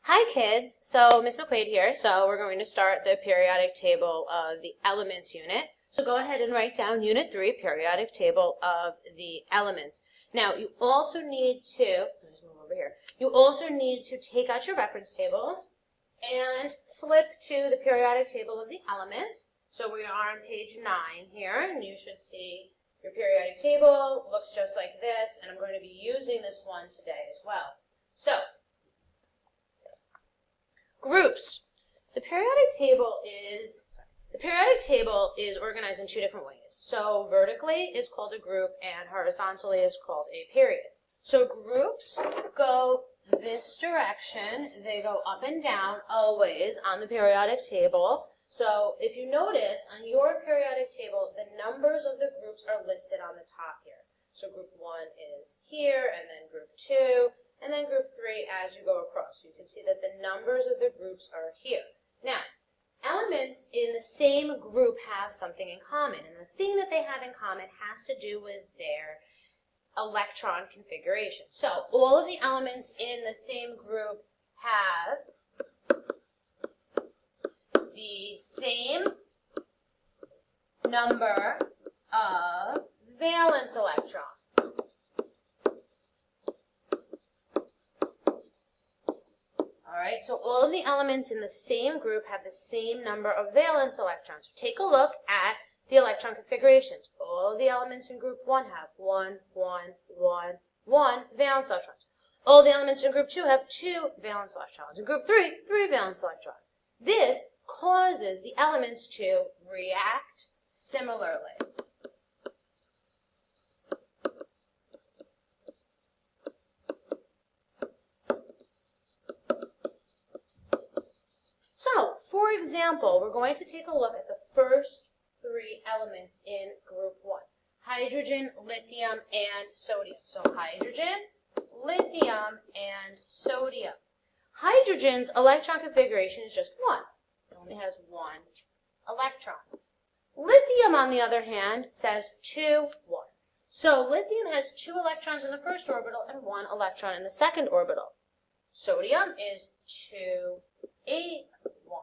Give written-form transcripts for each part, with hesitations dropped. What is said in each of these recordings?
Hi kids, so Ms. McQuaid here. So we're going to start the periodic table of the elements unit. So go ahead and write down Unit 3, periodic table of the elements. Now you also need to, let's move over here. You also need to take out your reference tables and flip to the periodic table of the elements. So we are on page 9 here, and you should see your periodic table. Looks just like this, and I'm going to be using this one today as well. So groups. The periodic table is organized in two different ways. So vertically is called a group and horizontally is called a period. So groups go this direction. They go up and down always on the periodic table. So if you notice on your periodic table, the numbers of the groups are listed on the top here. So group 1 is here, and then group 2, and then group 3 as you go across. So you can see that the numbers of the groups are here. Now, elements in the same group have something in common, and the thing that they have in common has to do with their electron configuration. So all of the elements in the same group have the same number of valence electrons. Alright, so all of the elements in the same group have the same number of valence electrons. So take a look at the electron configurations. All of the elements in group 1 have 1, 1, 1, 1 valence electrons. All the elements in group 2 have 2 valence electrons. In group 3, 3 valence electrons. This causes the elements to react similarly. So, for example, we're going to take a look at the first 3 elements in group 1. Hydrogen, lithium, and sodium. So hydrogen, lithium, and sodium. Hydrogen's electron configuration is just 1. It only has 1 electron. Lithium, on the other hand, says 2, 1. So lithium has 2 electrons in the first orbital and 1 electron in the second orbital. Sodium is 2, 8, 1.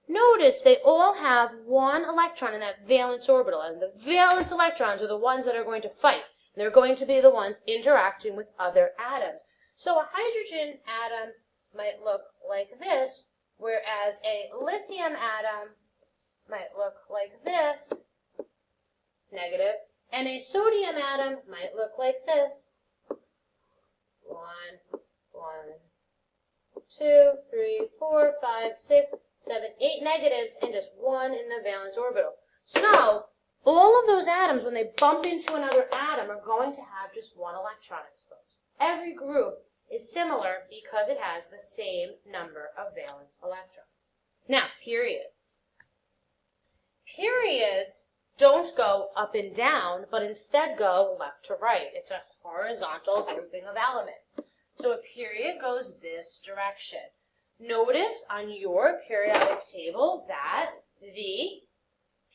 Notice they all have 1 electron in that valence orbital, and the valence electrons are the ones that are going to fight. They're going to be the ones interacting with other atoms. So a hydrogen atom might look like this, whereas a lithium atom might look like this, negative, and a sodium atom might look like this, 1, 1, 2, 3, 4, 5, 6, 7, 8 negatives, and just 1 in the valence orbital. So, all of those atoms, when they bump into another atom, are going to have just 1 electron exposed. Every group is similar because it has the same number of valence electrons. Now, periods. Periods don't go up and down, but instead go left to right. It's a horizontal grouping of elements. So a period goes this direction. Notice on your periodic table that the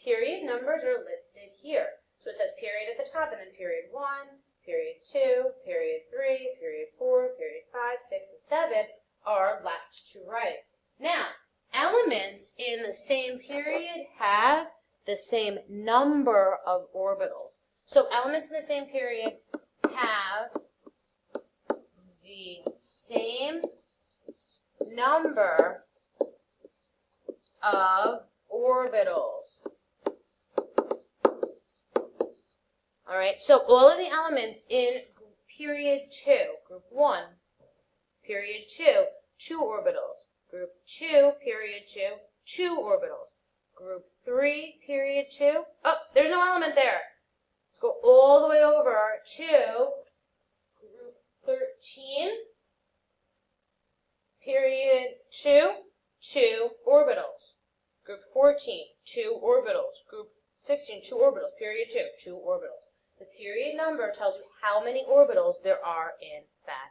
period numbers are listed here. So it says period at the top, and then period 1, period 2, period 3, period 4, period 5, 6, and 7 are left to right. Now, elements in the same period have the same number of orbitals. So elements in the same period have the same number of orbitals. All right, so all of the elements in period 2, group 1, period 2, 2 orbitals. Group 2, period 2, 2 orbitals. Group 3, period 2, oh, there's no element there. Let's go all the way over to group 13, period 2, 2 orbitals. Group 14, 2 orbitals. Group 16, 2 orbitals. Period 2, 2 orbitals. The period number tells you how many orbitals there are in that